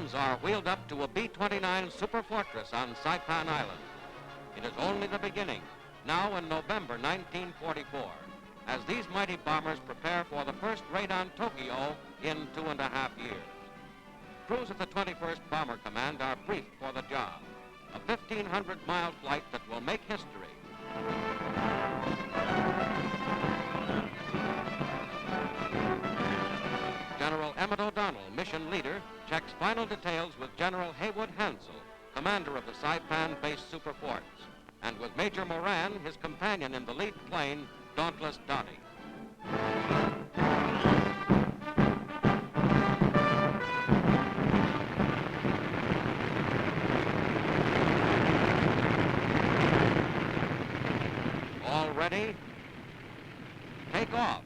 Americans are wheeled up to a B-29 super fortress on Saipan Island. It is only the beginning, now in November 1944, as these mighty bombers prepare for the first raid on Tokyo in 2.5 years. Crews at the 21st Bomber Command are briefed for the job, a 1,500-mile flight that will make history. General Emmett O'Donnell, mission leader, checks final details with General Haywood Hansel, commander of the Saipan base super forts, and with Major Moran, his companion in the lead plane, Dauntless Dottie. All ready? Take off.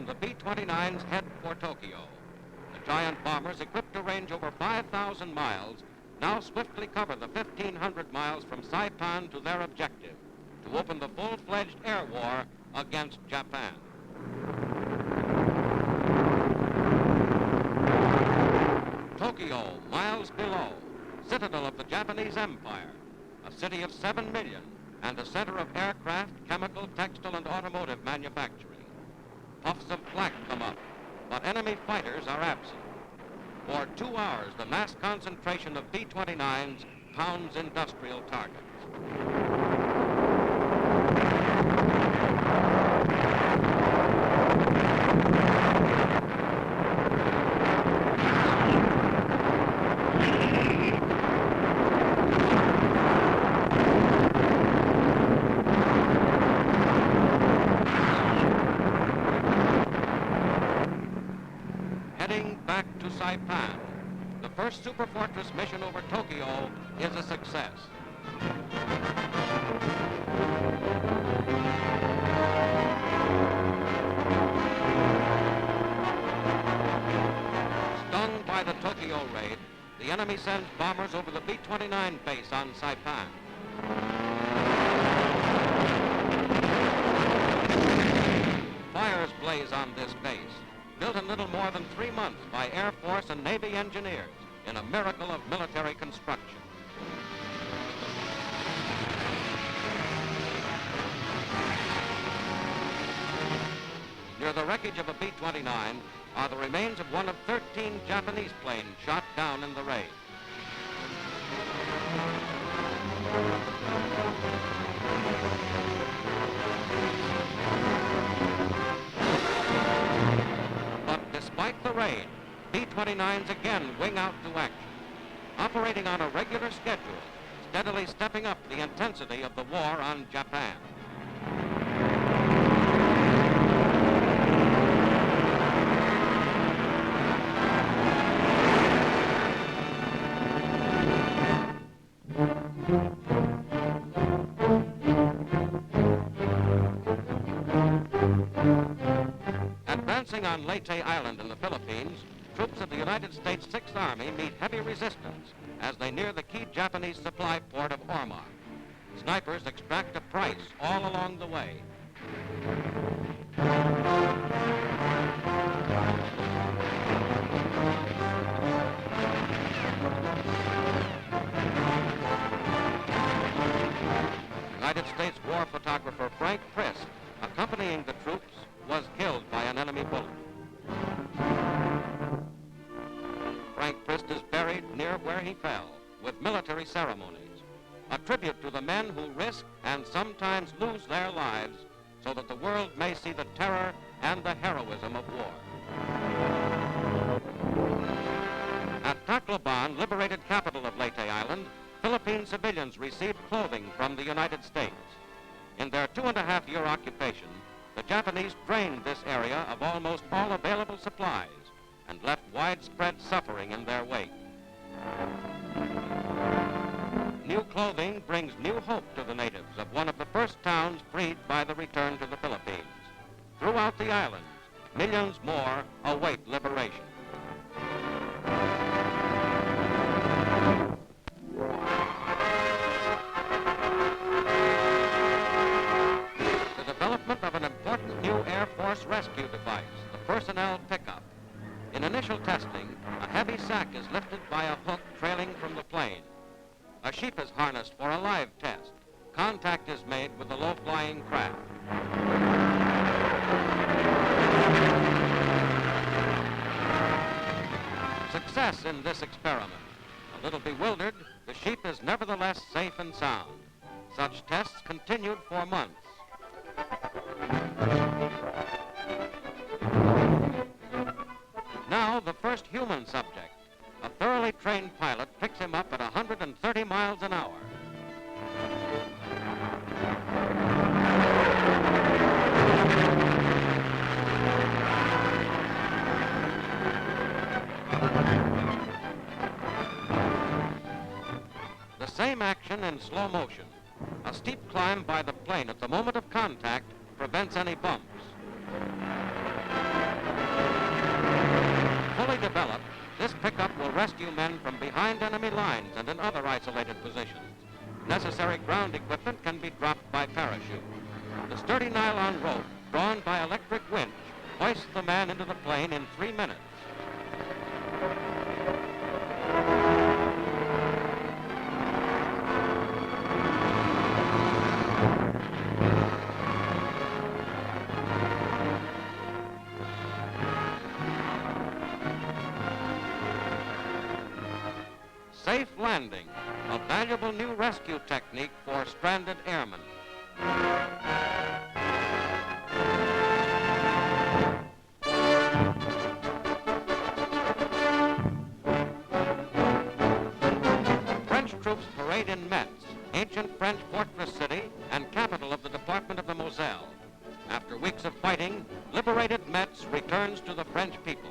The B-29's head for Tokyo. The giant bombers, equipped to range over 5,000 miles, now swiftly cover the 1,500 miles from Saipan to their objective, to open the full-fledged air war against Japan. Tokyo, miles below, citadel of the Japanese Empire, a city of 7 million, and a center of aircraft, chemical, textile, and automotive manufacturing. Puffs of flak come up, but enemy fighters are absent. For 2 hours, the mass concentration of B-29s pounds industrial targets. Back to Saipan. The first super fortress mission over Tokyo is a success. Stung by the Tokyo raid, the enemy sends bombers over the B-29 base on Saipan. Fires blaze on this base, built in little more than 3 months by Air Force and Navy engineers in a miracle of military construction. Near the wreckage of a B-29 are the remains of one of 13 Japanese planes shot down in the raid. Despite the raid, B-29s again wing out to action, operating on a regular schedule, steadily stepping up the intensity of the war on Japan. Advancing on Leyte Island in the Philippines, troops of the United States 6th Army meet heavy resistance as they near the key Japanese supply port of Ormar. Snipers extract a price all along the way. United States war photographer Frank Prisk, accompanying the troops, was killed by an enemy bullet. Frank Prisk is buried near where he fell, with military ceremonies, a tribute to the men who risk and sometimes lose their lives so that the world may see the terror and the heroism of war. At Tacloban, liberated capital of Leyte Island, Philippine civilians received clothing from the United States. In their 2.5-year occupation, the Japanese drained this area of almost all available supplies and left widespread suffering in their wake. new clothing brings new hope to the natives of one of the first towns freed by the return to the Philippines. Throughout the islands, millions more await liberation. The development of an important new Air Force rescue device, the personnel pickup. In initial testing, a heavy sack is lifted by a hook trailing from the plane. A sheep is harnessed for a live test. Contact is made with the low-flying craft. Success in this experiment. A little bewildered, the sheep is nevertheless safe and sound. Such tests continued for months. Now, the first human subject. A thoroughly trained pilot picks him up at 130 miles an hour. The same action in slow motion. A steep climb by the plane at the moment of contact prevents any bumps. Fully developed, this pickup will rescue men from behind enemy lines and in other isolated positions. Necessary ground equipment can be dropped by parachute. The sturdy nylon rope, drawn by electric winch, hoists the man into the plane in 3 minutes. Safe landing, a valuable new rescue technique for stranded airmen. French troops parade in Metz, ancient French fortress city and capital of the Department of the Moselle. After weeks of fighting, liberated Metz returns to the French people.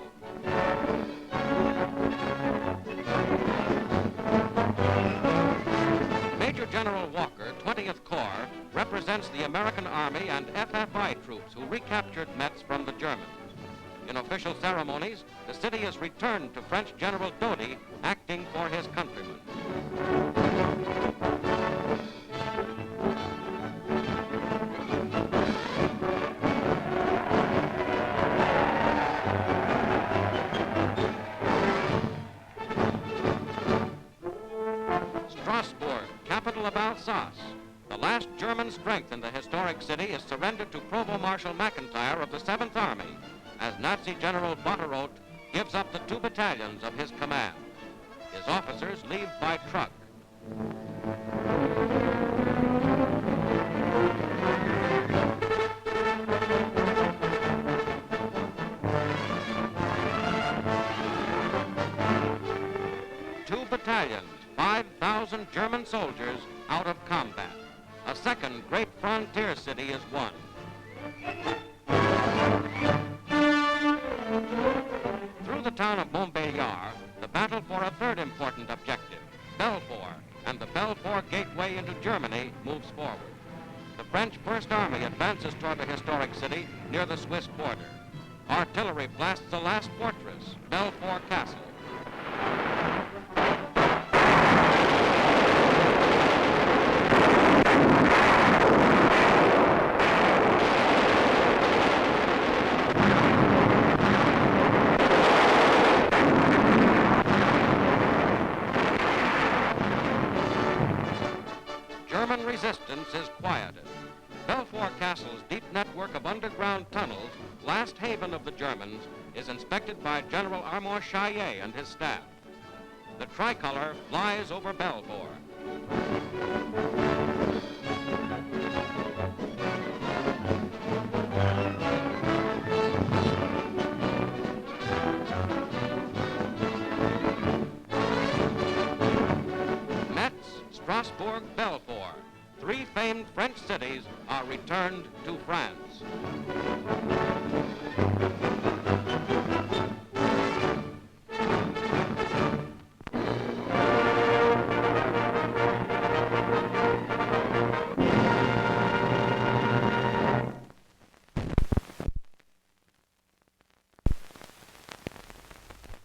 Major General Walker, 20th Corps, represents the American Army and FFI troops who recaptured Metz from the Germans. In official ceremonies, the city is returned to French General Dodi, acting for his countrymen. Strasbourg, capital of Alsace. The last German strength in the historic city is surrendered to Provost Marshal McIntyre of the 7th Army, as Nazi General Botteroth gives up the 2 battalions of his command. His officers leave by truck. Two battalions, 5,000 German soldiers out of combat. A second great frontier city is won. Through the town of Montbéliard, the battle for a third important objective, Belfort, and the Belfort gateway into Germany moves forward. The French First Army advances toward the historic city near the Swiss border. Artillery blasts the last fortress, Belfort Castle. German resistance is quieted. Belfort Castle's deep network of underground tunnels, last haven of the Germans, is inspected by General Armand Chaillet and his staff. The tricolor flies over Belfort. Metz, Strasbourg, Belfort. 3 famed French cities are returned to France.